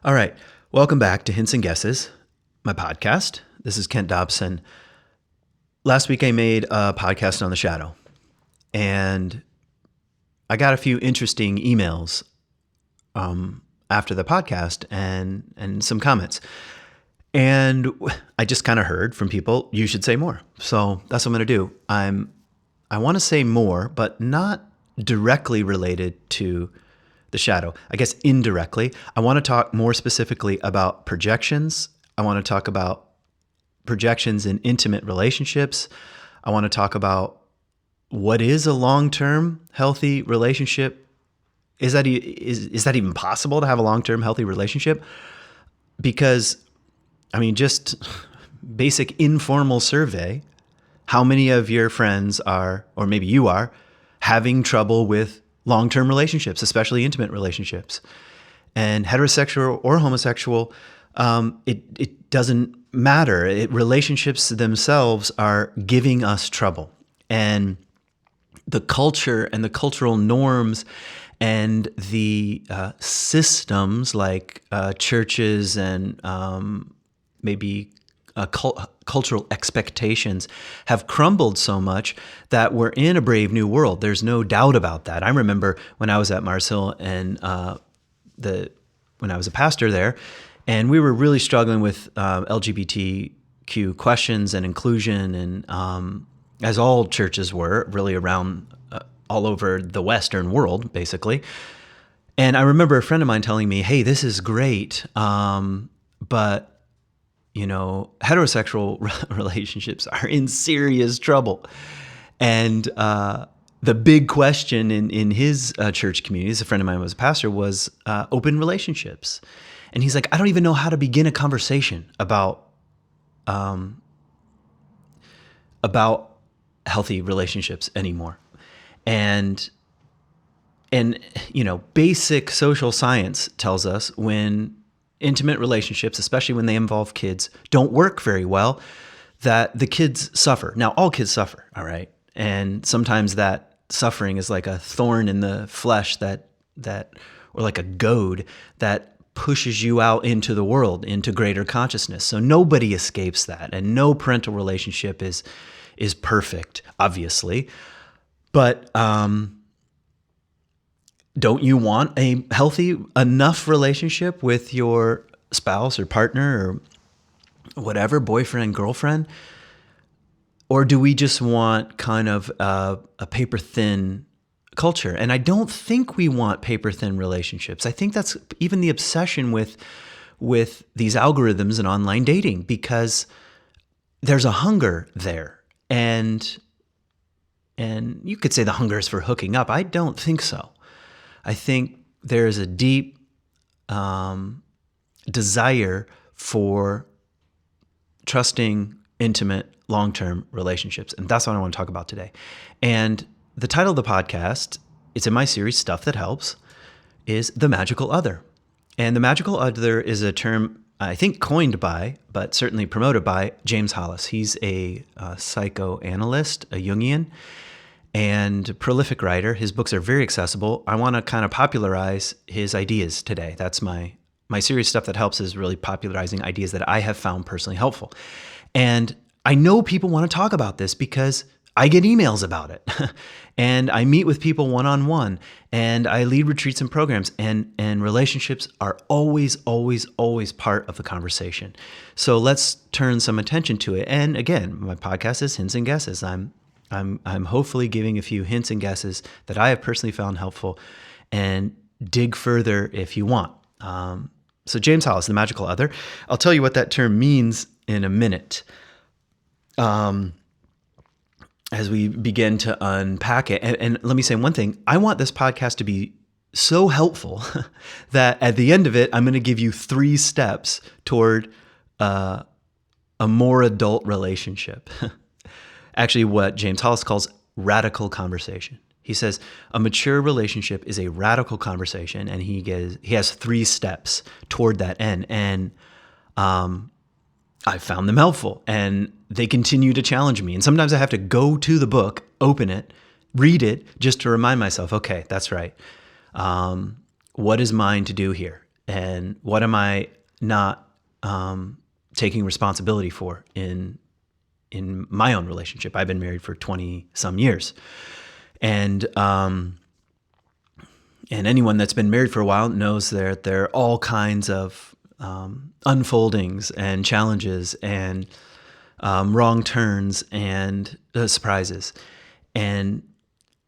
All right. Welcome back to Hints and Guesses, my podcast. This is Kent Dobson. Last week I made a podcast on the shadow, and I got a few interesting emails after the podcast and some comments. And I just kind of heard from people, you should say more. So that's what I'm going to do. I want to say more, but not directly related to the shadow. I guess indirectly. I want to talk more specifically about projections. I want to talk about projections in intimate relationships. I want to talk about what is a long-term healthy relationship. Is that even possible to have a long-term healthy relationship? Because, just basic informal survey, how many of your friends are, or maybe you are, having trouble with long-term relationships, especially intimate relationships? And heterosexual or homosexual, it doesn't matter. Relationships themselves are giving us trouble. And the culture and the cultural norms and the systems like churches and maybe cultural expectations have crumbled so much that we're in a brave new world. There's no doubt about that. I remember when I was at Mars Hill and when I was a pastor there, and we were really struggling with LGBTQ questions and inclusion, and as all churches were, really around all over the Western world, basically. And I remember a friend of mine telling me, "Hey, this is great, but heterosexual relationships are in serious trouble." And the big question in his church community, as a friend of mine was a pastor, was open relationships. And he's like, "I don't even know how to begin a conversation about healthy relationships anymore." And basic social science tells us when intimate relationships, especially when they involve kids, don't work very well, that the kids suffer. Now, all kids suffer, all right? And sometimes that suffering is like a thorn in the flesh that or like a goad that pushes you out into the world, into greater consciousness. So nobody escapes that, and no parental relationship is perfect, obviously. But don't you want a healthy enough relationship with your spouse or partner or whatever, boyfriend, girlfriend? Or do we just want kind of a paper-thin culture? And I don't think we want paper-thin relationships. I think that's even the obsession with these algorithms and online dating, because there's a hunger there. And you could say the hunger is for hooking up. I don't think so. I think there is a deep desire for trusting, intimate, long-term relationships. And that's what I want to talk about today. And the title of the podcast, it's in my series, Stuff That Helps, is The Magical Other. And the magical other is a term I think coined by, but certainly promoted by, James Hollis. He's a psychoanalyst, a Jungian, and prolific writer. His books are very accessible. I want to kind of popularize his ideas today. That's my series, Stuff That Helps, is really popularizing ideas that I have found personally helpful. And I know people want to talk about this because I get emails about it. And I meet with people one-on-one, and I lead retreats and programs, and relationships are always, always, always part of the conversation. So let's turn some attention to it. And again, my podcast is Hints and Guesses. I'm hopefully giving a few hints and guesses that I have personally found helpful, and dig further if you want. So James Hollis, the magical other. I'll tell you what that term means in a minute. As we begin to unpack it. And let me say one thing. I want this podcast to be so helpful that at the end of it, I'm going to give you 3 steps toward a more adult relationship. Actually, what James Hollis calls radical conversation. He says a mature relationship is a radical conversation, and he has 3 steps toward that end. And I found them helpful, and they continue to challenge me. And sometimes I have to go to the book, open it, read it, just to remind myself, okay, that's right. What is mine to do here? and what am I not taking responsibility for in my own relationship? I've been married for 20 some years, and anyone that's been married for a while knows there are all kinds of unfoldings and challenges and wrong turns and surprises. And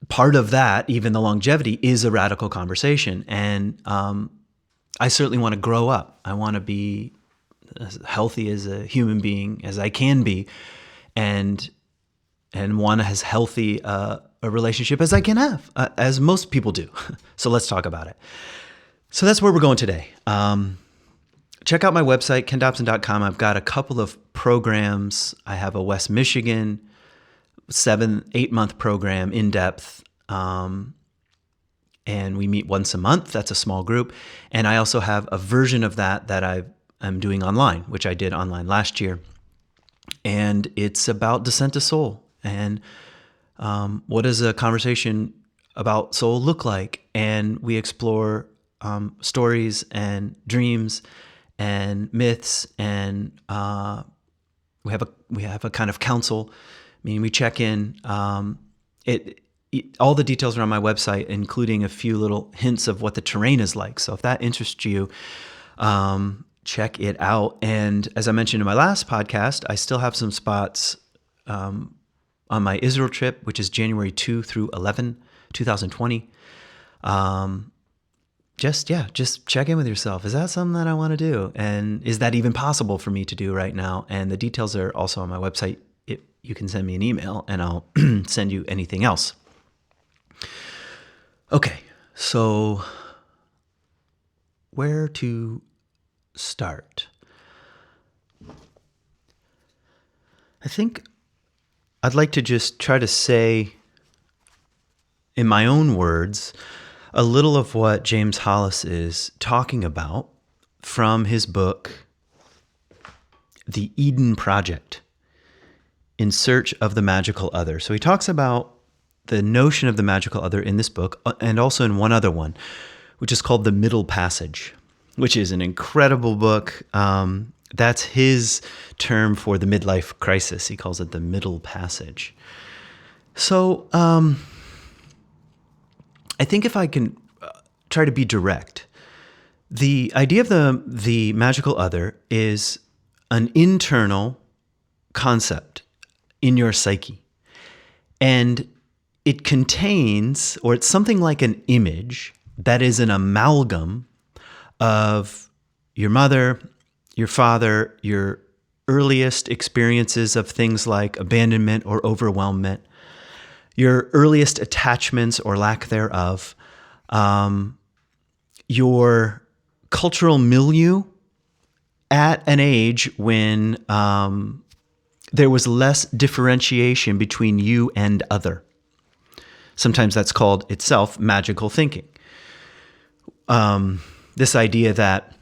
part of that, even the longevity, is a radical conversation. And I certainly want to grow up. I want to be as healthy as a human being as I can be, and want as healthy a relationship as I can have, as most people do. So let's talk about it. So that's where we're going today. Check out my website, kentdobson.com. I've got a couple of programs. I have a West Michigan 7-8 month program, in depth, and we meet once a month. That's a small group. And I also have a version of that I'm doing online, which I did online last year. And it's about descent to soul. And what does a conversation about soul look like? And we explore stories and dreams and myths, and we have a kind of counsel. I mean, we check in. All the details are on my website, including a few little hints of what the terrain is like. So if that interests you, check it out. And as I mentioned in my last podcast, I still have some spots on my Israel trip, which is January 2 through 11, 2020. Just check in with yourself. Is that something that I want to do? And is that even possible for me to do right now? And the details are also on my website. You can send me an email and I'll send you anything else. Okay, so where to start? I think I'd like to just try to say, in my own words, a little of what James Hollis is talking about from his book, The Eden Project, In Search of the Magical Other. So he talks about the notion of the magical other in this book, and also in one other one, which is called The Middle Passage, which is an incredible book. That's his term for the midlife crisis. He calls it the middle passage. So I think if I can try to be direct, the idea of the magical other is an internal concept in your psyche. And it contains, or it's something like an image that is an amalgam of your mother, your father, your earliest experiences of things like abandonment or overwhelmment, your earliest attachments or lack thereof, your cultural milieu at an age when there was less differentiation between you and other. Sometimes that's called itself magical thinking. This idea that,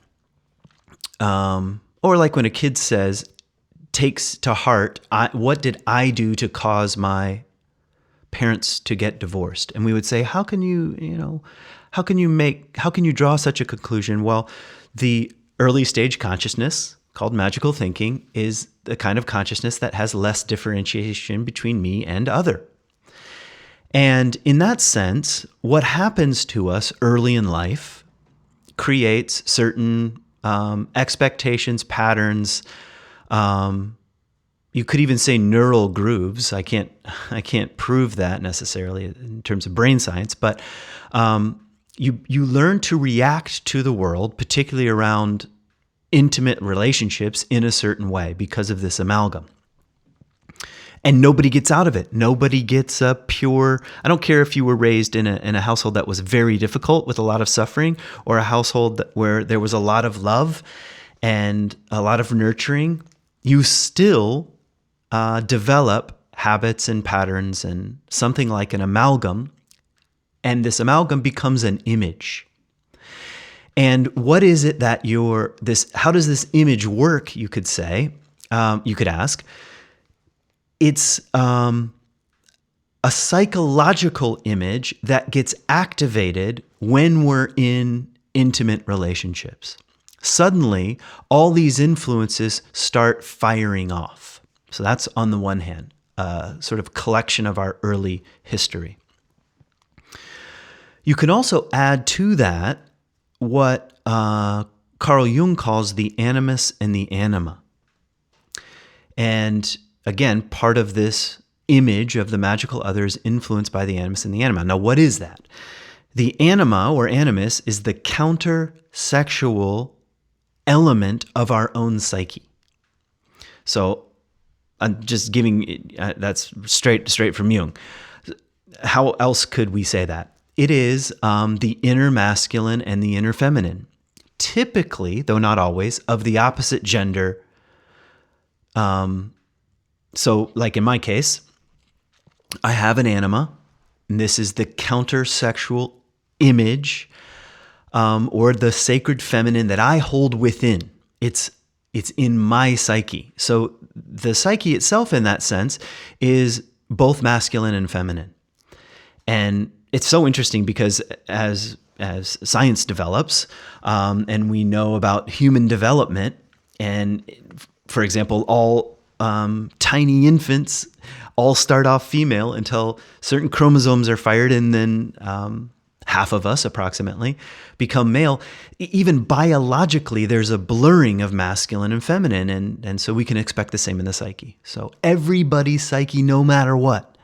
or like when a kid takes to heart, what did I do to cause my parents to get divorced? And we would say, how can you draw such a conclusion? Well, the early stage consciousness called magical thinking is the kind of consciousness that has less differentiation between me and other. And in that sense, what happens to us early in life creates certain expectations, patterns. You could even say neural grooves. I can't prove that necessarily in terms of brain science, but you learn to react to the world, particularly around intimate relationships, in a certain way because of this amalgam. And nobody gets out of it. Nobody gets a pure. I don't care if you were raised in a household that was very difficult with a lot of suffering, or a household where there was a lot of love and a lot of nurturing. You still develop habits and patterns and something like an amalgam, and this amalgam becomes an image. And what is it that how does this image work, you could say, you could ask. It's a psychological image that gets activated when we're in intimate relationships. Suddenly, all these influences start firing off. So that's on the one hand, a sort of collection of our early history. You can also add to that what Carl Jung calls the animus and the anima. And again, part of this image of the magical other is influenced by the animus and the anima. Now, what is that? The anima or animus is the counter-sexual element of our own psyche. So I'm just giving, that's straight from Jung. How else could we say that? It is the inner masculine and the inner feminine. Typically, though not always, of the opposite gender. So like in my case, I have an anima, and this is the counter-sexual image or the sacred feminine that I hold within. It's in my psyche. So the psyche itself, in that sense, is both masculine and feminine. And it's so interesting because as science develops, and we know about human development, and for example, all tiny infants all start off female until certain chromosomes are fired, and then half of us approximately become male. Even biologically, there's a blurring of masculine and feminine, and so we can expect the same in the psyche. So everybody's psyche, no matter what,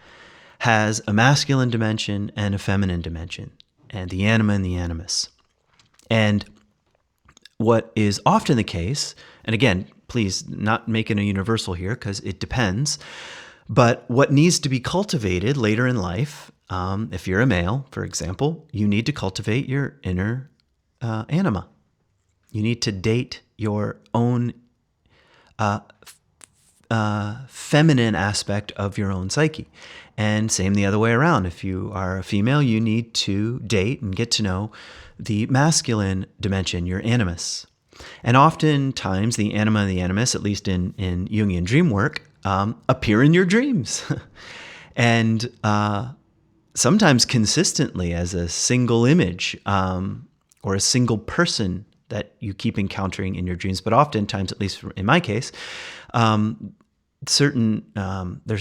has a masculine dimension and a feminine dimension, and the anima and the animus. And what is often the case, and again, please not make it a universal here because it depends, but what needs to be cultivated later in life, if you're a male, for example, you need to cultivate your inner anima. You need to date your own feminine aspect of your own psyche. And same the other way around. If you are a female, you need to date and get to know the masculine dimension, your animus. And oftentimes the anima and the animus, at least in Jungian dream work, appear in your dreams. And sometimes consistently as a single image or a single person that you keep encountering in your dreams. But oftentimes, at least in my case, there's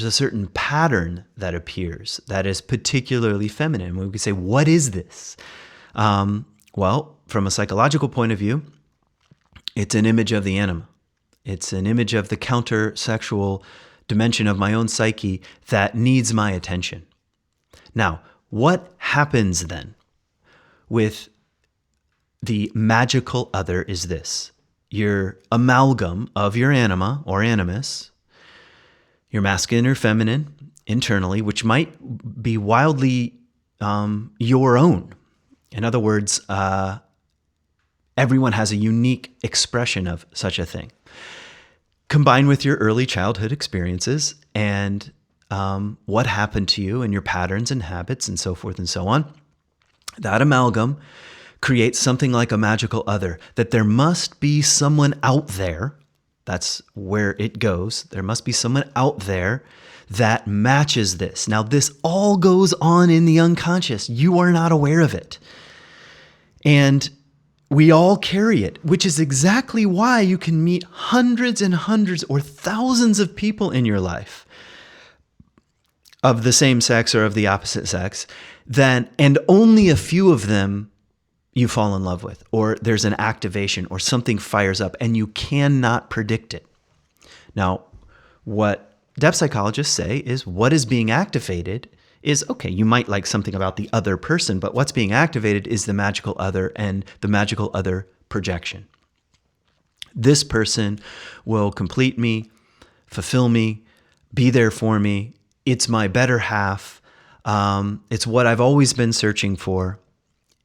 a certain pattern that appears that is particularly feminine. We could say, what is this? Well, from a psychological point of view, it's an image of the anima. It's an image of the counter-sexual dimension of my own psyche that needs my attention. Now, what happens then with the magical other is this. Your amalgam of your anima or animus, your masculine or feminine internally, which might be wildly your own. In other words, everyone has a unique expression of such a thing. Combined with your early childhood experiences and what happened to you and your patterns and habits and so forth and so on, that amalgam creates something like a magical other, that there must be someone out there. That's where it goes. There must be someone out there that matches this. Now, this all goes on in the unconscious. You are not aware of it. And we all carry it, which is exactly why you can meet hundreds and hundreds or thousands of people in your life of the same sex or of the opposite sex, and only a few of them you fall in love with, or there's an activation or something fires up and you cannot predict it. Now, what depth psychologists say is what is being activated is, okay, you might like something about the other person, but what's being activated is the magical other and the magical other projection. This person will complete me, fulfill me, be there for me. It's my better half. It's what I've always been searching for.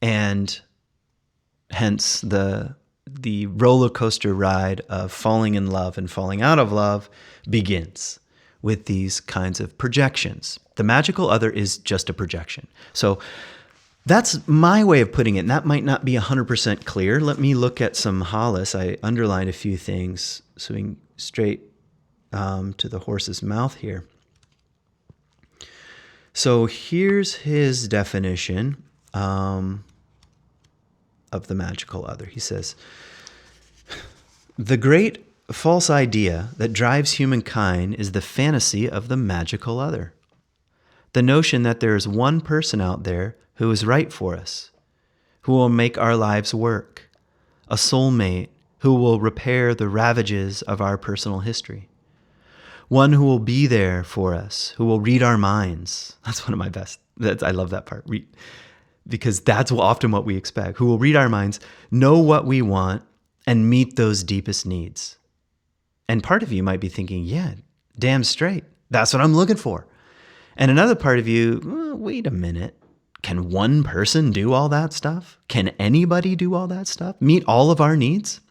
And hence the roller coaster ride of falling in love and falling out of love begins with these kinds of projections. The magical other is just a projection. So that's my way of putting it. And that might not be 100% clear. Let me look at some Hollis. I underlined a few things so we can straight to the horse's mouth here. So here's his definition. of the magical other. He says, the great false idea that drives humankind is the fantasy of the magical other. The notion that there is one person out there who is right for us, who will make our lives work, a soulmate who will repair the ravages of our personal history, one who will be there for us, who will read our minds. That's one of my best. I love that part. Because that's often what we expect. Who will read our minds, know what we want, and meet those deepest needs. And part of you might be thinking, yeah, damn straight. That's what I'm looking for. And another part of you, wait a minute. Can one person do all that stuff? Can anybody do all that stuff? Meet all of our needs?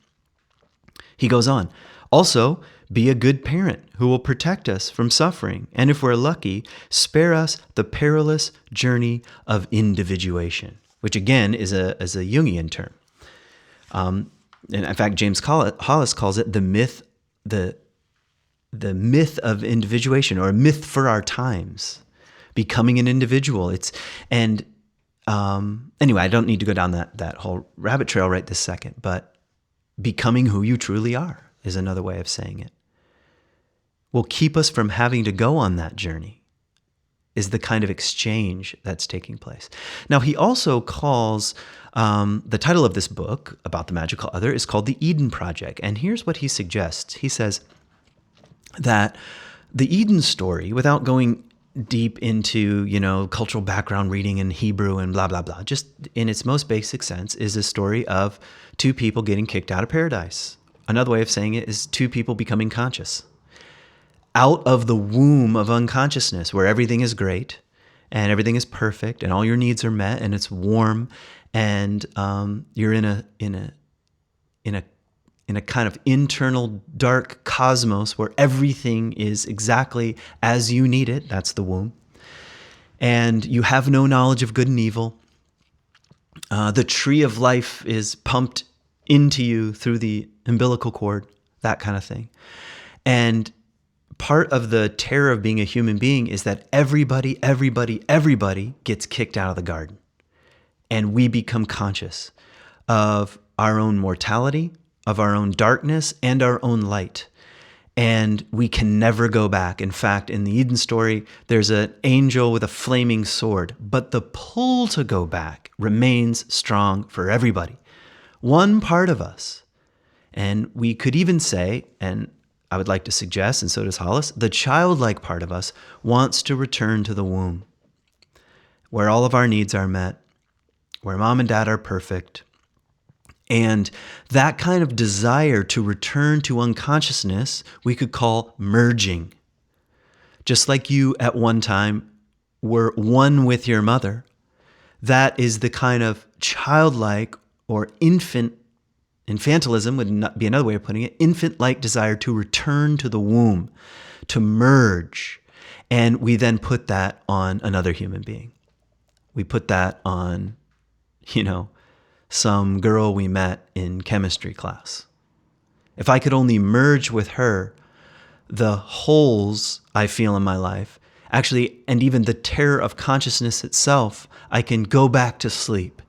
He goes on. Also, be a good parent who will protect us from suffering, and if we're lucky, spare us the perilous journey of individuation, which again is a Jungian term. And in fact, James Hollis calls it the myth of individuation, or a myth for our times, becoming an individual. Anyway, I don't need to go down that whole rabbit trail right this second, but becoming who you truly are is another way of saying it. Will keep us from having to go on that journey, is the kind of exchange that's taking place. Now, he also calls, the title of this book about the magical other is called The Eden Project. And here's what he suggests. He says that the Eden story, without going deep into, cultural background reading in Hebrew and blah, blah, blah, just in its most basic sense, is a story of two people getting kicked out of paradise. Another way of saying it is two people becoming conscious. Out of the womb of unconsciousness, where everything is great and everything is perfect and all your needs are met and it's warm, and you're in a kind of internal dark cosmos where everything is exactly as you need it. That's the womb. And you have no knowledge of good and evil. The tree of life is pumped into you through the umbilical cord, that kind of thing. And part of the terror of being a human being is that everybody gets kicked out of the garden. And we become conscious of our own mortality, of our own darkness, and our own light. And we can never go back. In fact, in the Eden story, there's an angel with a flaming sword, but the pull to go back remains strong for everybody. One part of us, and we could even say, and I would like to suggest, and so does Hollis, the childlike part of us wants to return to the womb, where all of our needs are met, where mom and dad are perfect. And that kind of desire to return to unconsciousness, we could call merging. Just like you at one time were one with your mother, that is the kind of childlike or infantilism would not be another way of putting it, infant-like desire to return to the womb, to merge. And we then put that on another human being. We put that on, some girl we met in chemistry class. If I could only merge with her, the holes I feel in my life, actually, and even the terror of consciousness itself, I can go back to sleep,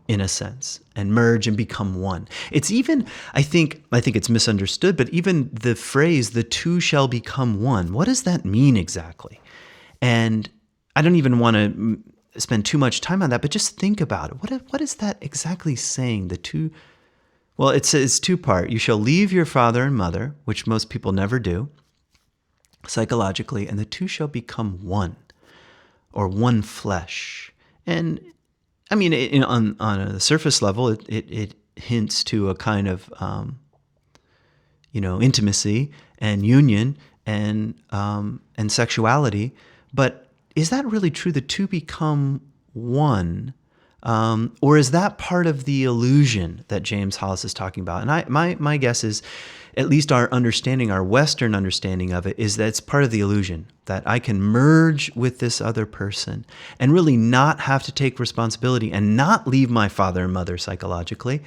in a sense, and merge and become one. It's even, I think it's misunderstood, but even the phrase, the two shall become one, what does that mean exactly? And I don't even want to spend too much time on that, but just think about it. What is that exactly saying? The two, well, it says two-part. You shall leave your father and mother, which most people never do, psychologically, and the two shall become one, or one flesh. And I mean, on a surface level, it hints to a kind of, intimacy and union and sexuality. But is that really true? The two become one, or is that part of the illusion that James Hollis is talking about? And my guess is, at least our understanding, our Western understanding of it, is that it's part of the illusion that I can merge with this other person and really not have to take responsibility and not leave my father and mother psychologically.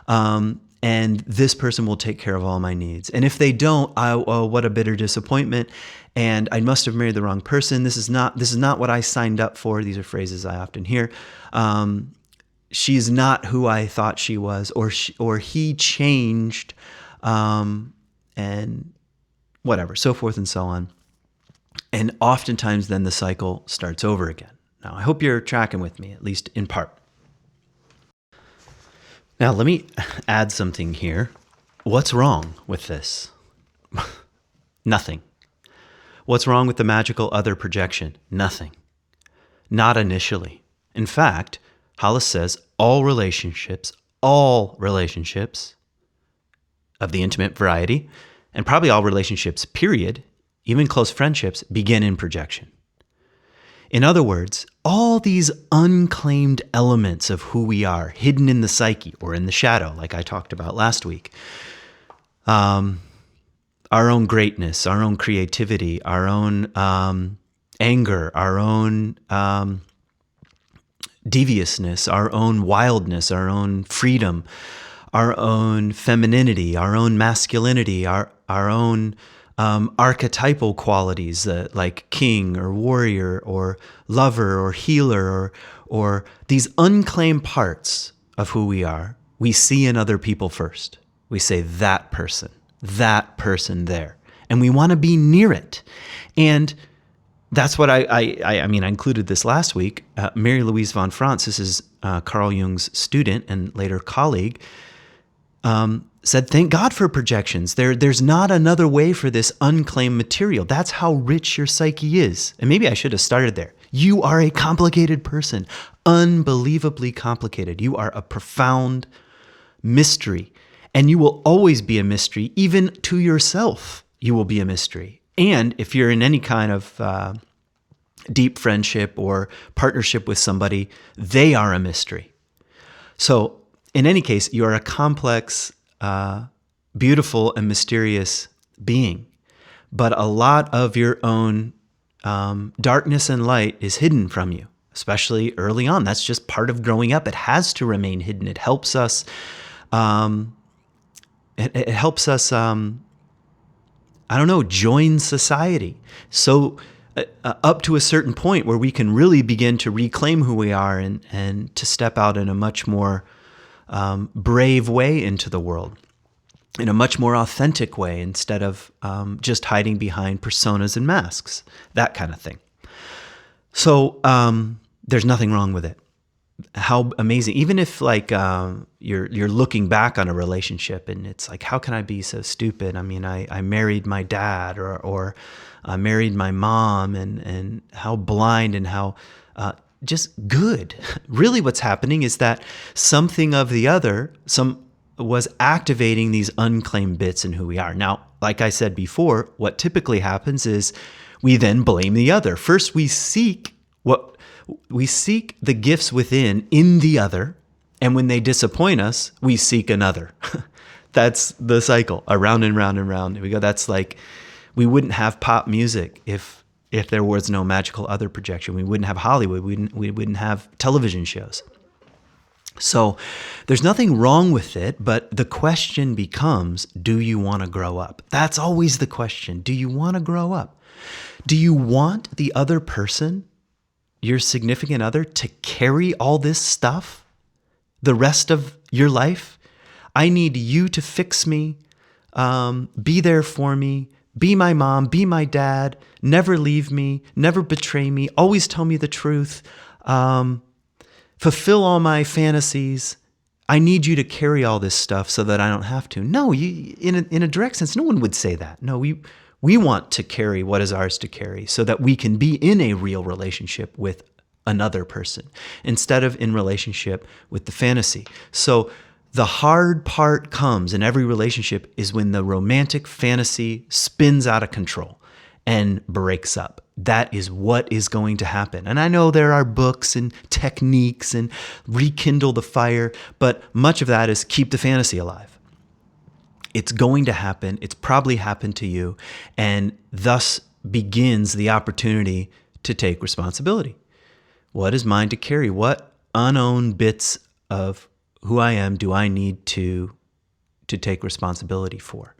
And this person will take care of all my needs. And if they don't, what a bitter disappointment. And I must have married the wrong person. This is not what I signed up for. These are phrases I often hear. she's not who I thought she was, or he changed, and whatever, so forth and so on. And oftentimes then the cycle starts over again. Now, I hope you're tracking with me, at least in part. Now, let me add something here. What's wrong with this? Nothing. What's wrong with the magical other projection? Nothing. Not initially. In fact, Hollis says all relationships of the intimate variety, and probably all relationships, period, even close friendships, begin in projection. In other words, all these unclaimed elements of who we are, hidden in the psyche or in the shadow, like I talked about last week, our own greatness, our own creativity, our own anger, our own deviousness, our own wildness, our own freedom, our own femininity, our own masculinity, our own archetypal qualities like king or warrior or lover or healer or these unclaimed parts of who we are, we see in other people first. We say that person there, and we want to be near it. And that's what I included this last week. Mary Louise von Franz, this is Carl Jung's student and later colleague, said, thank God for projections. There's not another way for this unclaimed material. That's how rich your psyche is. And maybe I should have started there. You are a complicated person, unbelievably complicated. You are a profound mystery, and you will always be a mystery. Even to yourself, you will be a mystery. And if you're in any kind of deep friendship or partnership with somebody, they are a mystery. So in any case, you are a complex, beautiful, and mysterious being. But a lot of your own darkness and light is hidden from you, especially early on. That's just part of growing up. It has to remain hidden. It helps us. It helps us. Join society. So up to a certain point where we can really begin to reclaim who we are and to step out in a much more brave way into the world, in a much more authentic way, instead of just hiding behind personas and masks, that kind of thing. So there's nothing wrong with it. How amazing. Even if you're looking back on a relationship and it's like, how can I be so stupid? I mean, I married my dad or I married my mom, and how blind and how just good. Really what's happening is that something of the other was activating these unclaimed bits in who we are. Now, like I said before, what typically happens is we then blame the other. First, we seek the gifts within in the other, and when they disappoint us, we seek another. That's the cycle, around and round and round. We go. That's like, we wouldn't have pop music if there was no magical other projection. We wouldn't have Hollywood. We wouldn't have television shows. So there's nothing wrong with it, but the question becomes, do you want to grow up? That's always the question. Do you want to grow up? Do you want the other person, your significant other, to carry all this stuff the rest of your life? I need you to fix me, be there for me, be my mom, be my dad, never leave me, never betray me, always tell me the truth, fulfill all my fantasies. I need you to carry all this stuff so that I don't have to. No, in a direct sense, no one would say that. No, we want to carry what is ours to carry so that we can be in a real relationship with another person instead of in relationship with the fantasy. So the hard part comes in every relationship is when the romantic fantasy spins out of control and breaks up. That is what is going to happen. And I know there are books and techniques and rekindle the fire, but much of that is keep the fantasy alive. It's going to happen. It's probably happened to you, and thus begins the opportunity to take responsibility. What is mine to carry? What unowned bits of who I am do I need to take responsibility for?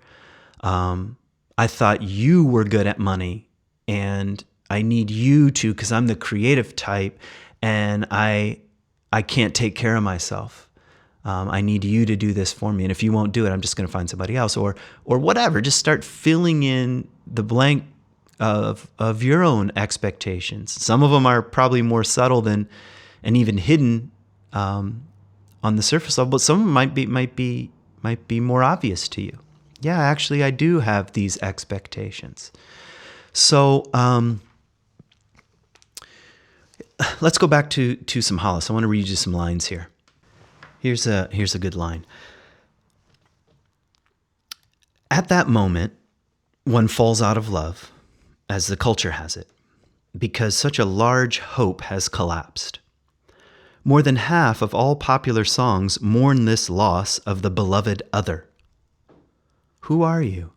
I thought you were good at money, and I need you to, because I'm the creative type, and I I can't take care of myself. I need you to do this for me. And if you won't do it, I'm just going to find somebody else or whatever. Just start filling in the blank of your own expectations. Some of them are probably more subtle than and even hidden on the surface level, but some of them might be more obvious to you. Yeah, actually, I do have these expectations. So let's go back to some Hollis. I want to read you some lines here. Here's a good line. At that moment, one falls out of love, as the culture has it, because such a large hope has collapsed. More than half of all popular songs mourn this loss of the beloved other. Who are you?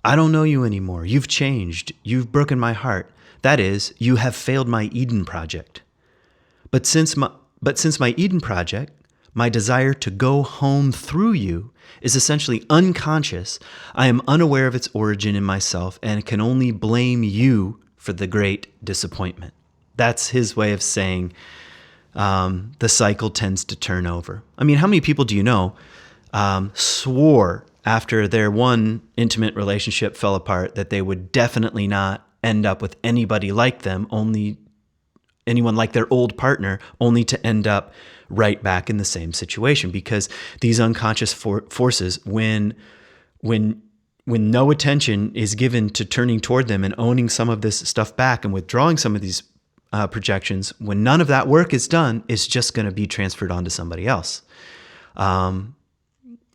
I don't know you anymore. You've changed. You've broken my heart. That is, you have failed my Eden project. But since my Eden project, my desire to go home through you, is essentially unconscious, I am unaware of its origin in myself and can only blame you for the great disappointment. That's his way of saying the cycle tends to turn over. I mean, how many people do you know swore after their one intimate relationship fell apart that they would definitely not end up with anybody like them, only anyone like their old partner, only to end up right back in the same situation? Because these unconscious forces, when no attention is given to turning toward them and owning some of this stuff back and withdrawing some of these projections, when none of that work is done, it's just going to be transferred onto somebody else.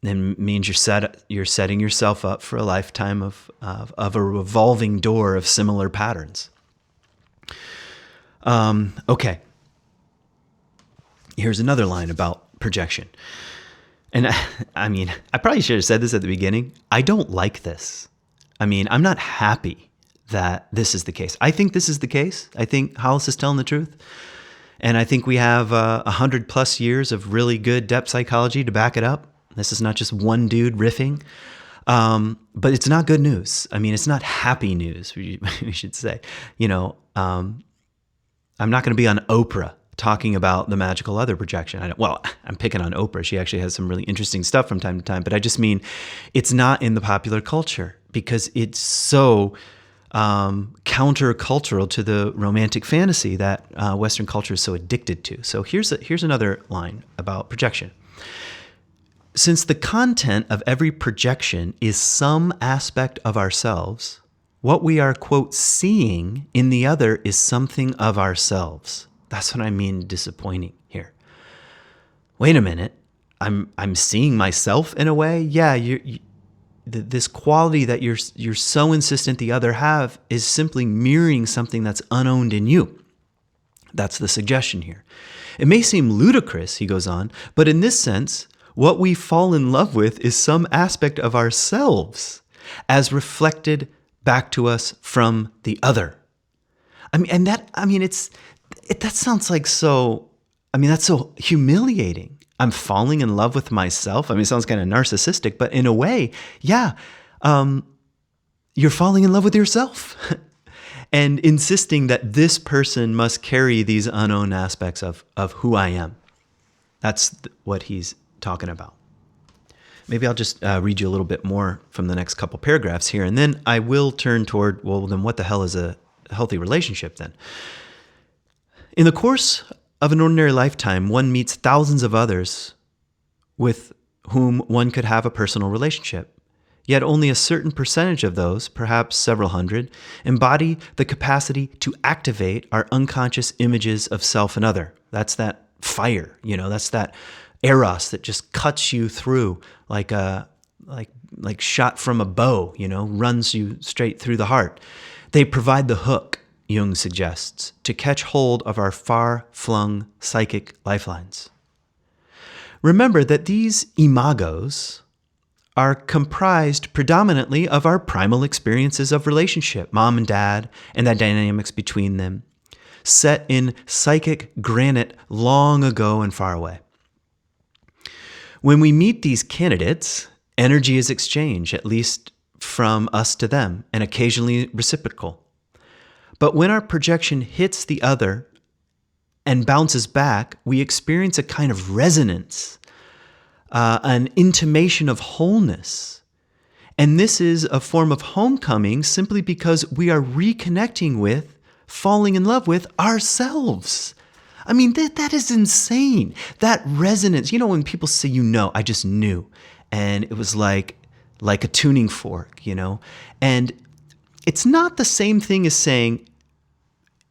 And means you're setting yourself up for a lifetime of a revolving door of similar patterns. Okay. Here's another line about projection. And I mean, I probably should have said this at the beginning. I don't like this. I mean, I'm not happy that this is the case. I think this is the case. I think Hollis is telling the truth. And I think we have 100+ years of really good depth psychology to back it up. This is not just one dude riffing. But it's not good news. I mean, it's not happy news, we should say. You know, I'm not going to be on Oprah talking about the magical other projection. I'm picking on Oprah. She actually has some really interesting stuff from time to time. But I just mean it's not in the popular culture because it's so countercultural to the romantic fantasy that Western culture is so addicted to. So here's another line about projection. Since the content of every projection is some aspect of ourselves, what we are, quote, seeing in the other is something of ourselves. That's what I mean disappointing here. Wait a minute. I'm seeing myself in a way? Yeah, this quality that you're so insistent the other have is simply mirroring something that's unowned in you. That's the suggestion here. It may seem ludicrous, he goes on, but in this sense, what we fall in love with is some aspect of ourselves as reflected back to us from the other. That sounds like so, that's so humiliating. I'm falling in love with myself. It sounds kind of narcissistic, but in a way, yeah, you're falling in love with yourself and insisting that this person must carry these unknown aspects of who I am. That's what he's talking about. Maybe I'll just read you a little bit more from the next couple paragraphs here, and then I will turn toward, well, then what the hell is a healthy relationship then? In the course of an ordinary lifetime, one meets thousands of others with whom one could have a personal relationship. Yet only a certain percentage of those, perhaps several hundred, embody the capacity to activate our unconscious images of self and other. That's that fire, that's that eros that just cuts you through like shot from a bow, runs you straight through the heart. They provide the hook, Jung suggests, to catch hold of our far-flung psychic lifelines. Remember that these imagos are comprised predominantly of our primal experiences of relationship, mom and dad, and the dynamics between them, set in psychic granite long ago and far away. When we meet these candidates, energy is exchanged, at least from us to them, and occasionally reciprocal. But when our projection hits the other and bounces back, we experience a kind of resonance, an intimation of wholeness. And this is a form of homecoming simply because we are reconnecting with, falling in love with ourselves. I mean, that is insane. That resonance, when people say, I just knew. And it was like a tuning fork, And it's not the same thing as saying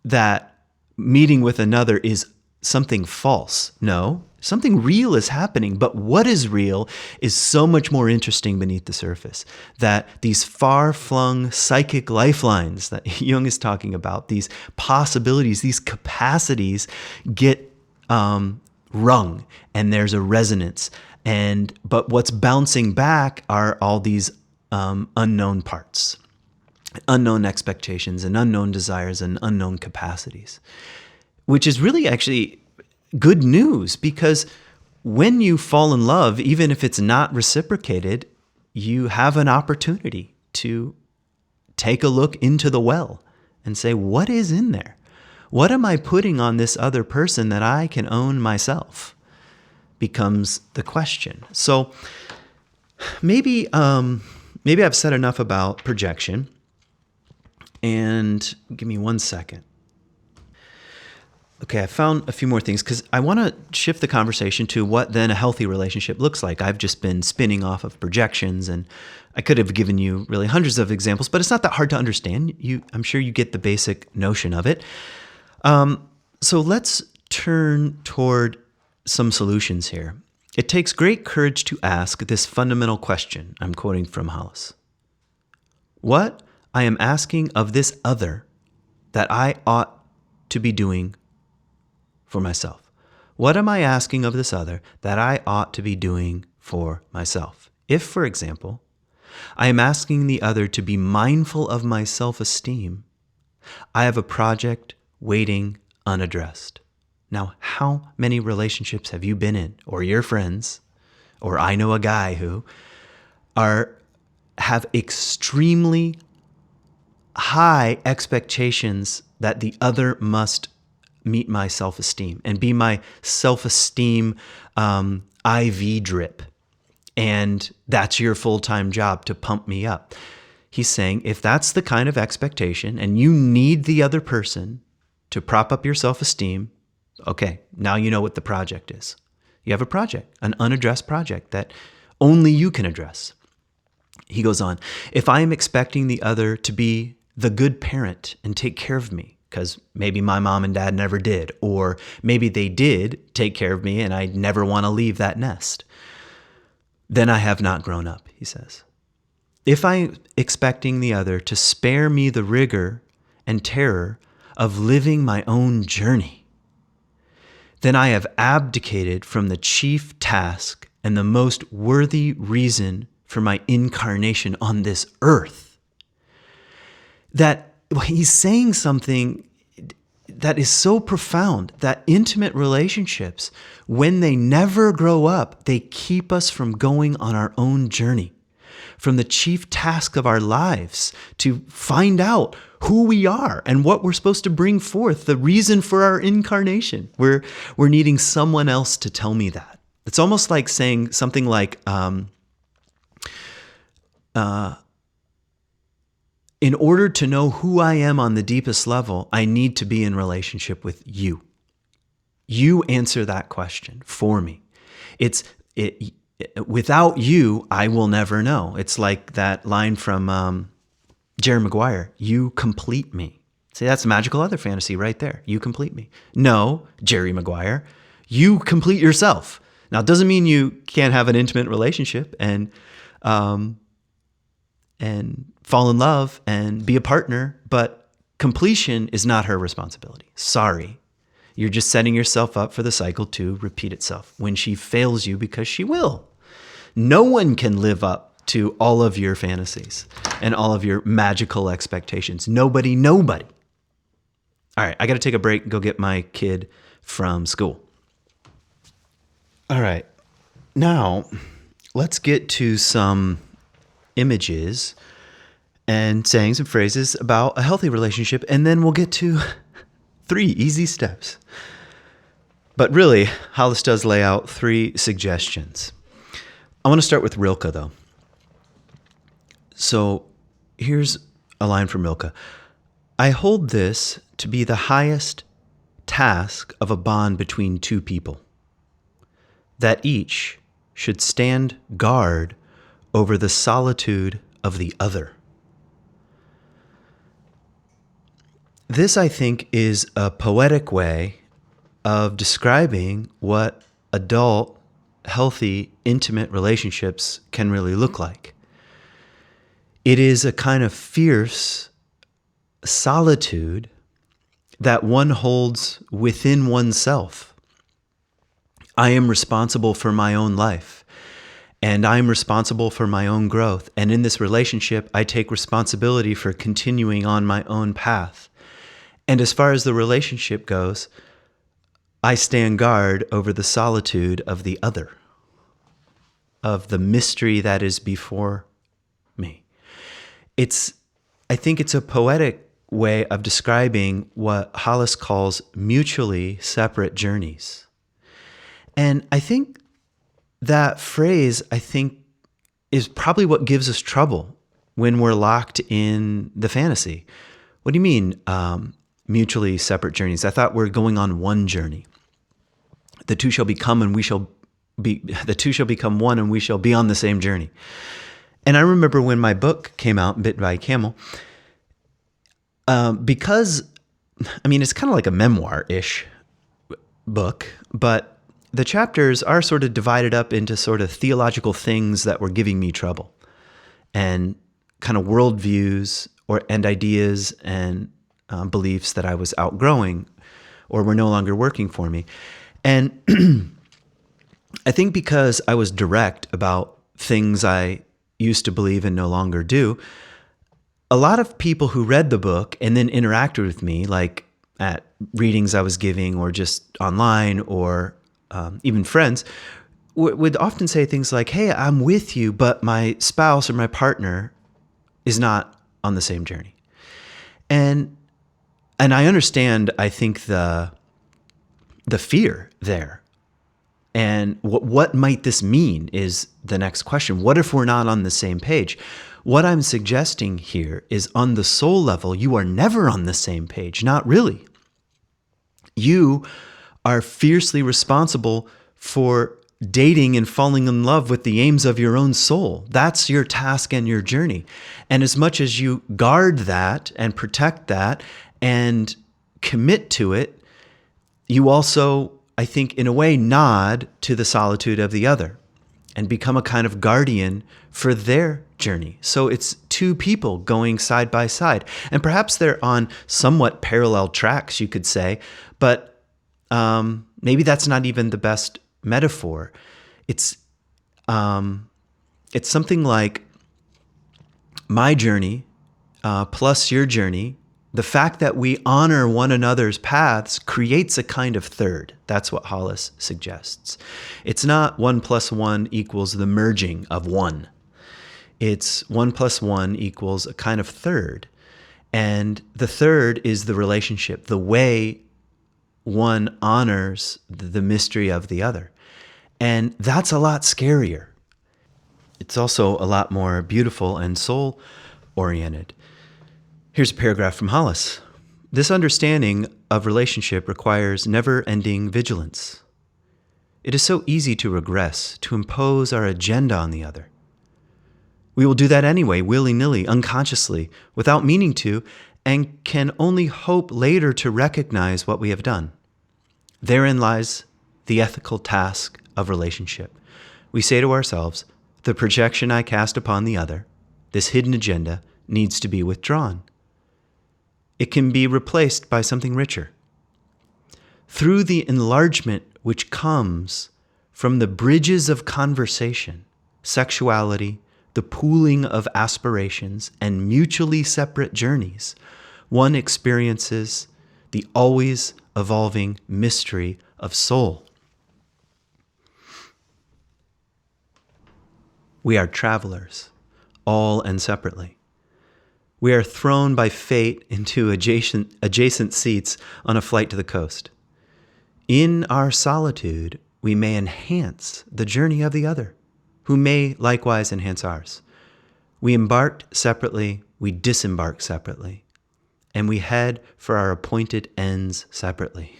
that meeting with another is something false. No, something real is happening. But what is real is so much more interesting beneath the surface. That these far-flung psychic lifelines that Jung is talking about, these possibilities, these capacities get rung, and there's a resonance. But what's bouncing back are all these unknown parts. Unknown expectations and unknown desires and unknown capacities, which is really actually good news, because when you fall in love, even if it's not reciprocated, you have an opportunity to take a look into the well and say, what is in there? What am I putting on this other person that I can own myself? Becomes the question. So maybe I've said enough about projection. And give me 1 second. Okay, I found a few more things because I want to shift the conversation to what then a healthy relationship looks like. I've just been spinning off of projections, and I could have given you really hundreds of examples, but it's not that hard to understand. I'm sure you get the basic notion of it. So let's turn toward some solutions here. It takes great courage to ask this fundamental question. I'm quoting from Hollis. What I am asking of this other that I ought to be doing for myself. What am I asking of this other that I ought to be doing for myself? If, for example, I am asking the other to be mindful of my self-esteem, I have a project waiting unaddressed. Now, how many relationships have you been in, or your friends, or I know a guy who have extremely high expectations that the other must meet my self-esteem and be my self-esteem IV drip. And that's your full-time job, to pump me up. He's saying if that's the kind of expectation and you need the other person to prop up your self-esteem, okay, now you know what the project is. You have a project, an unaddressed project that only you can address. He goes on, if I am expecting the other to be the good parent and take care of me, because maybe my mom and dad never did, or maybe they did take care of me and I never want to leave that nest, then I have not grown up, he says. If I'm expecting the other to spare me the rigor and terror of living my own journey, then I have abdicated from the chief task and the most worthy reason for my incarnation on this earth. That he's saying something that is so profound, that intimate relationships, when they never grow up, they keep us from going on our own journey, from the chief task of our lives, to find out who we are and what we're supposed to bring forth, the reason for our incarnation. We're needing someone else to tell me that. It's almost like saying something like, in order to know who I am on the deepest level, I need to be in relationship with you. You answer that question for me. Without you, I will never know. It's like that line from Jerry Maguire, you complete me. See, that's magical other fantasy right there. You complete me. No, Jerry Maguire, you complete yourself. Now, it doesn't mean you can't have an intimate relationship and fall in love and be a partner, but completion is not her responsibility. Sorry. You're just setting yourself up for the cycle to repeat itself when she fails you, because she will. No one can live up to all of your fantasies and all of your magical expectations. Nobody. All right, I got to take a break and go get my kid from school. All right, now let's get to some images and saying some phrases about a healthy relationship, and then we'll get to 3 easy steps. But really, Hollis does lay out 3 suggestions. I want to start with Rilke, though. So here's a line from Rilke. I hold this to be the highest task of a bond between 2 people, that each should stand guard over the solitude of the other. This, I think, is a poetic way of describing what adult, healthy, intimate relationships can really look like. It is a kind of fierce solitude that one holds within oneself. I am responsible for my own life, and I'm responsible for my own growth. And in this relationship, I take responsibility for continuing on my own path. And as far as the relationship goes, I stand guard over the solitude of the other, of the mystery that is before me. I think it's a poetic way of describing what Hollis calls mutually separate journeys. And I think that phrase, is probably what gives us trouble when we're locked in the fantasy. What do you mean, mutually separate journeys? I thought we're going on one journey. The two shall become one, and we shall be on the same journey. And I remember when my book came out, Bit by a Camel, because, it's kind of like a memoir-ish book, but the chapters are sort of divided up into sort of theological things that were giving me trouble, and kind of worldviews and ideas and beliefs that I was outgrowing or were no longer working for me. And I think because I was direct about things I used to believe and no longer do, a lot of people who read the book and then interacted with me, like at readings I was giving or just online or even friends, would often say things like, hey, I'm with you, but my spouse or my partner is not on the same journey. And I understand, I think, the fear there. And what might this mean is the next question. What if we're not on the same page? What I'm suggesting here is, on the soul level, you are never on the same page. Not really. You are fiercely responsible for dating and falling in love with the aims of your own soul. That's your task and your journey. And as much as you guard that and protect that and commit to it, you also, I think, in a way, nod to the solitude of the other and become a kind of guardian for their journey. So it's 2 people going side by side. And perhaps they're on somewhat parallel tracks, you could say, but maybe that's not even the best metaphor. It's something like my journey plus your journey. The fact that we honor one another's paths creates a kind of third. That's what Hollis suggests. It's not 1 + 1 equals the merging of one. It's 1 + 1 equals a kind of third. And the third is the relationship, the way one honors the mystery of the other. And that's a lot scarier. It's also a lot more beautiful and soul-oriented. Here's a paragraph from Hollis. This understanding of relationship requires never-ending vigilance. It is so easy to regress, to impose our agenda on the other. We will do that anyway, willy-nilly, unconsciously, without meaning to, and can only hope later to recognize what we have done. Therein lies the ethical task of relationship. We say to ourselves, the projection I cast upon the other, this hidden agenda, needs to be withdrawn. It can be replaced by something richer. Through the enlargement which comes from the bridges of conversation, sexuality, the pooling of aspirations, and mutually separate journeys, one experiences the always evolving mystery of soul. We are travelers, all and separately. We are thrown by fate into adjacent seats on a flight to the coast. In our solitude, we may enhance the journey of the other, who may likewise enhance ours. We embarked separately, we disembark separately, and we head for our appointed ends separately.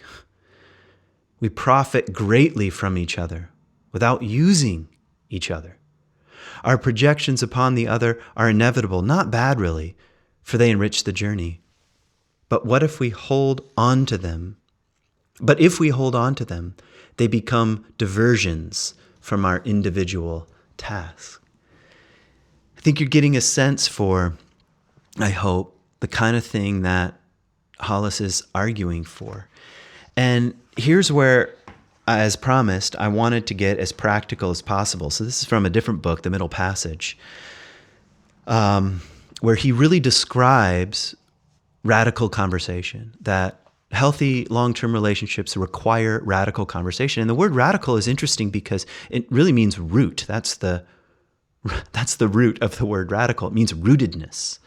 We profit greatly from each other without using each other. Our projections upon the other are inevitable, not bad really, for they enrich the journey. But what if we hold on to them? But if we hold on to them, they become diversions from our individual tasks. I think you're getting a sense for, I hope, the kind of thing that Hollis is arguing for. And here's where, as promised, I wanted to get as practical as possible. So this is from a different book, The Middle Passage, where he really describes radical conversation, that healthy long-term relationships require radical conversation. And the word radical is interesting because it really means root. That's the root of the word radical. It means rootedness,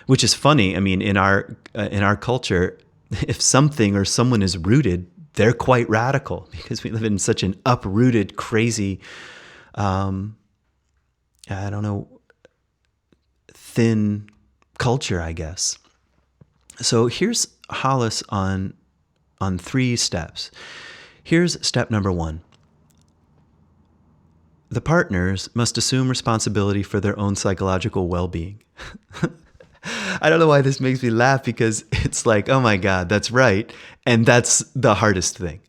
which is funny. I mean, in our culture, if something or someone is rooted, they're quite radical because we live in such an uprooted, crazy, thin culture, I guess. So here's Hollis on 3 steps. Here's step number 1. The partners must assume responsibility for their own psychological well-being. I don't know why this makes me laugh, because it's like, oh my God, that's right. And that's the hardest thing.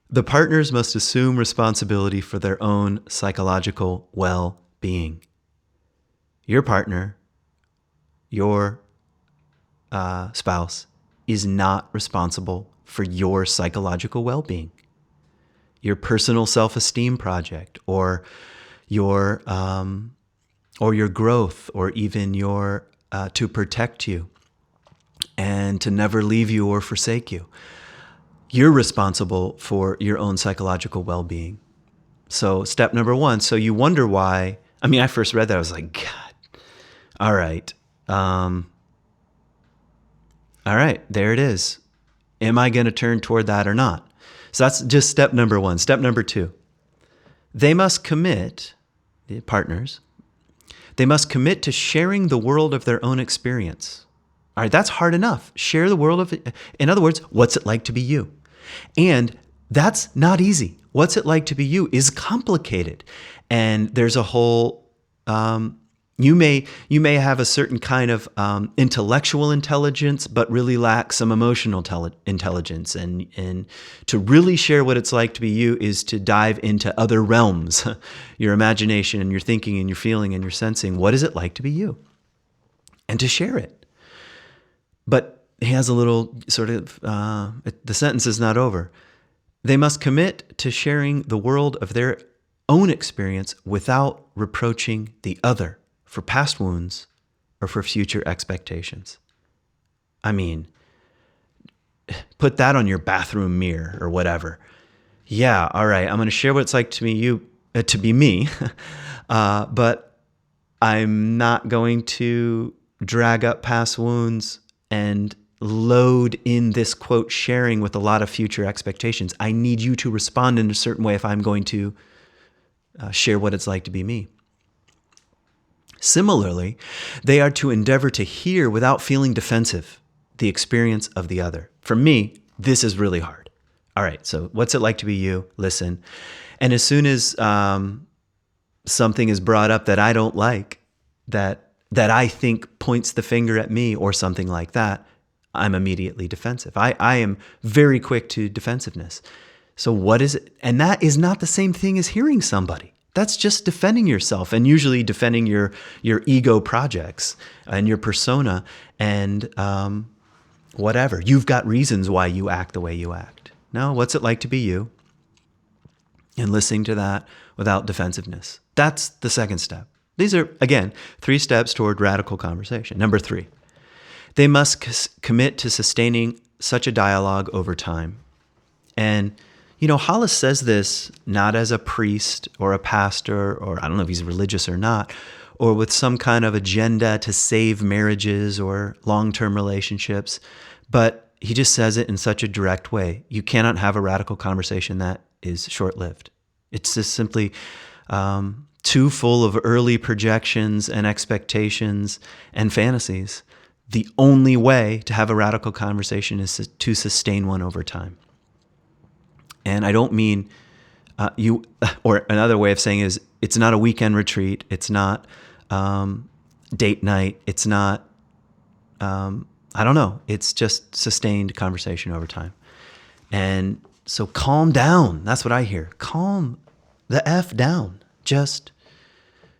The partners must assume responsibility for their own psychological well-being. Your partner, your spouse, is not responsible for your psychological well-being. Your personal self-esteem project, or your growth, or even your to protect you and to never leave you or forsake you. You're responsible for your own psychological well-being. So step number 1. So you wonder why. I mean, I first read that, I was like, God, all right. All right, there it is. Am I going to turn toward that or not? So that's just step number 1. Step number 2, they must commit, the partners, they must commit to sharing the world of their own experience. All right, that's hard enough. Share the world of, in other words, what's it like to be you? And that's not easy. What's it like to be you is complicated. And there's a whole, you may have a certain kind of intellectual intelligence, but really lack some emotional intelligence. And to really share what it's like to be you is to dive into other realms, your imagination and your thinking and your feeling and your sensing. What is it like to be you? And to share it. But he has a little sort of, the sentence is not over. They must commit to sharing the world of their own experience without reproaching the other for past wounds or for future expectations. I mean, put that on your bathroom mirror or whatever. Yeah, all right, I'm going to share what it's like to be me, but I'm not going to drag up past wounds and load in this, quote, sharing with a lot of future expectations. I need you to respond in a certain way if I'm going to share what it's like to be me. Similarly, they are to endeavor to hear without feeling defensive the experience of the other. For me, this is really hard. All right, so what's it like to be you? Listen. And as soon as something is brought up that I don't like, that I think points the finger at me or something like that, I'm immediately defensive. I am very quick to defensiveness. So what is it? And that is not the same thing as hearing somebody. That's just defending yourself, and usually defending your ego projects and your persona and whatever. You've got reasons why you act the way you act. No, what's it like to be you? And listening to that without defensiveness. That's the second step. These are, again, 3 steps toward radical conversation. Number 3, they must commit to sustaining such a dialogue over time. And Hollis says this not as a priest or a pastor, or I don't know if he's religious or not, or with some kind of agenda to save marriages or long-term relationships, but he just says it in such a direct way. You cannot have a radical conversation that is short-lived. It's just simply too full of early projections and expectations and fantasies. The only way to have a radical conversation is to sustain one over time. And I don't mean or another way of saying is, it's not a weekend retreat. It's not date night. It's not, I don't know. It's just sustained conversation over time. And so calm down. That's what I hear. Calm the F down. Just,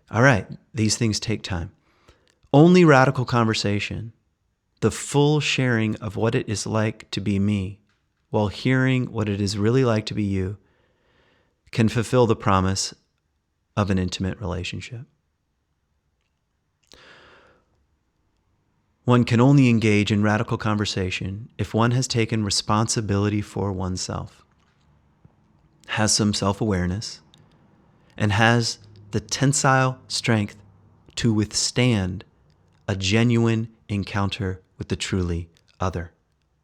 all right, these things take time. Only radical conversation, the full sharing of what it is like to be me while hearing what it is really like to be you, can fulfill the promise of an intimate relationship. One can only engage in radical conversation if one has taken responsibility for oneself, has some self-awareness, and has the tensile strength to withstand a genuine encounter with the truly other.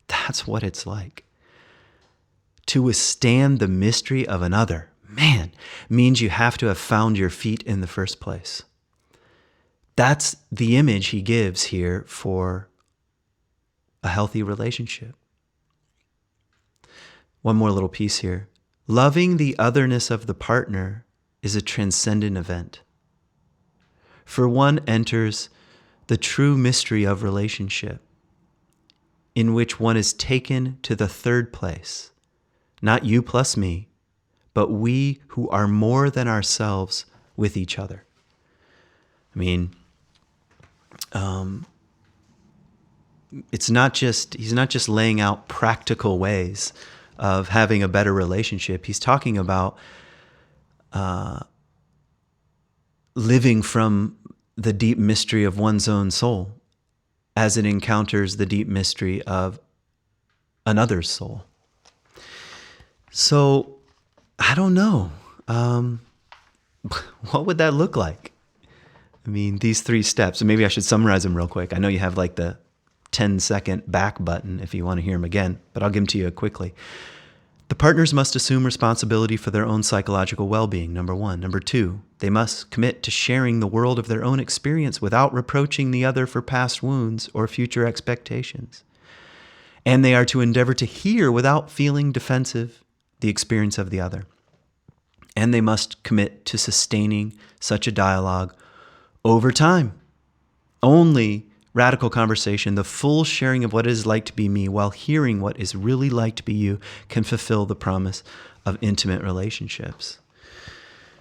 That's what it's like. To withstand the mystery of another, man, means you have to have found your feet in the first place. That's the image he gives here for a healthy relationship. One more little piece here. Loving the otherness of the partner is a transcendent event. For one enters the true mystery of relationship, in which one is taken to the third place, not you plus me, but we who are more than ourselves with each other. I mean, he's not just laying out practical ways of having a better relationship. He's talking about living from the deep mystery of one's own soul as it encounters the deep mystery of another's soul. So, I don't know. What would that look like? I mean, these 3 steps, and maybe I should summarize them real quick. I know you have like the 10-second back button if you want to hear them again, but I'll give them to you quickly. The partners must assume responsibility for their own psychological well-being, number 1. Number 2, they must commit to sharing the world of their own experience without reproaching the other for past wounds or future expectations. And they are to endeavor to hear without feeling defensive the experience of the other. And they must commit to sustaining such a dialogue over time. Only radical conversation, the full sharing of what it is like to be me while hearing what is really like to be you, can fulfill the promise of intimate relationships.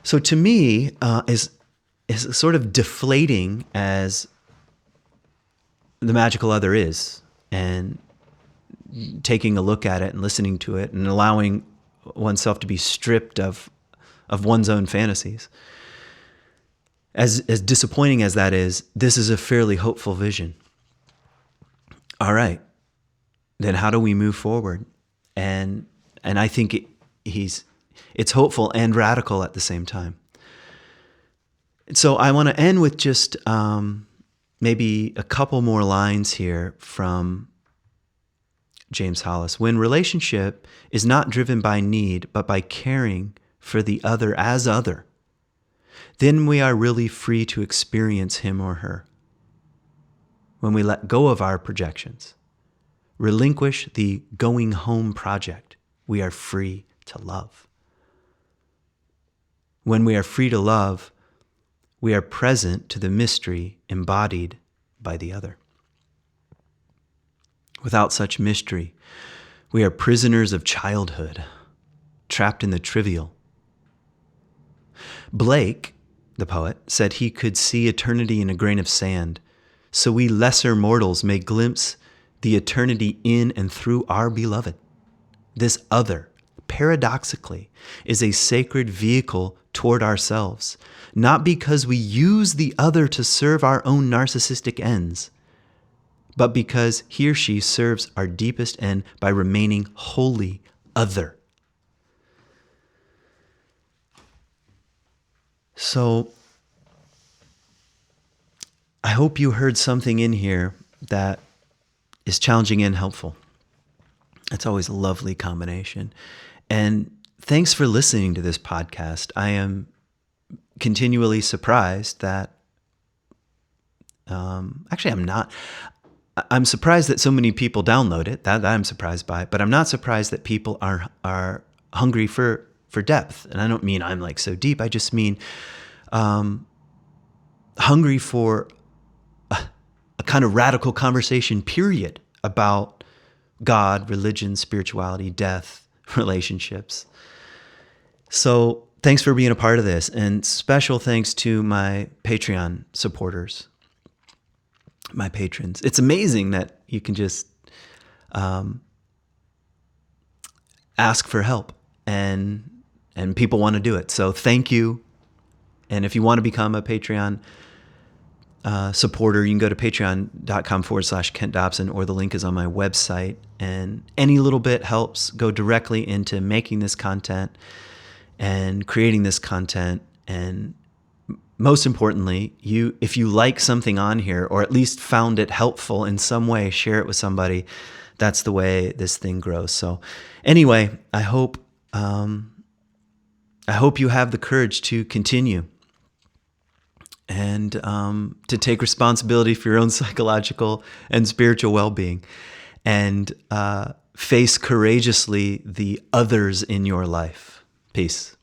So to me, is sort of deflating as the magical other is, and taking a look at it and listening to it and allowing oneself to be stripped of one's own fantasies. As disappointing as that is, this is a fairly hopeful vision. All right, then how do we move forward? And I think it's hopeful and radical at the same time. So I want to end with just maybe a couple more lines here from James Hollis. When relationship is not driven by need, but by caring for the other as other, then we are really free to experience him or her. When we let go of our projections, relinquish the going home project, we are free to love. When we are free to love, we are present to the mystery embodied by the other. Without such mystery, we are prisoners of childhood, trapped in the trivial. Blake, the poet, said he could see eternity in a grain of sand, so we lesser mortals may glimpse the eternity in and through our beloved. This other, paradoxically, is a sacred vehicle toward ourselves, not because we use the other to serve our own narcissistic ends, but because he or she serves our deepest end by remaining wholly other. So I hope you heard something in here that is challenging and helpful. It's always a lovely combination. And thanks for listening to this podcast. I am continually surprised that, actually, I'm not. I'm surprised that so many people download it. That I'm surprised by, but I'm not surprised that people are hungry for depth. And I don't mean I'm like so deep. I just mean hungry for a kind of radical conversation, period, about God, religion, spirituality, death, relationships. So thanks for being a part of this, and special thanks to my Patreon supporters, my patrons. It's amazing that you can just ask for help, and people want to do it. So thank you. And if you want to become a Patreon supporter, you can go to patreon.com/Kent Dobson, or the link is on my website. And any little bit helps go directly into making this content and creating this content. And most importantly, if you like something on here, or at least found it helpful in some way, share it with somebody. That's the way this thing grows. So anyway, I hope you have the courage to continue and to take responsibility for your own psychological and spiritual well-being, and face courageously the others in your life. Peace.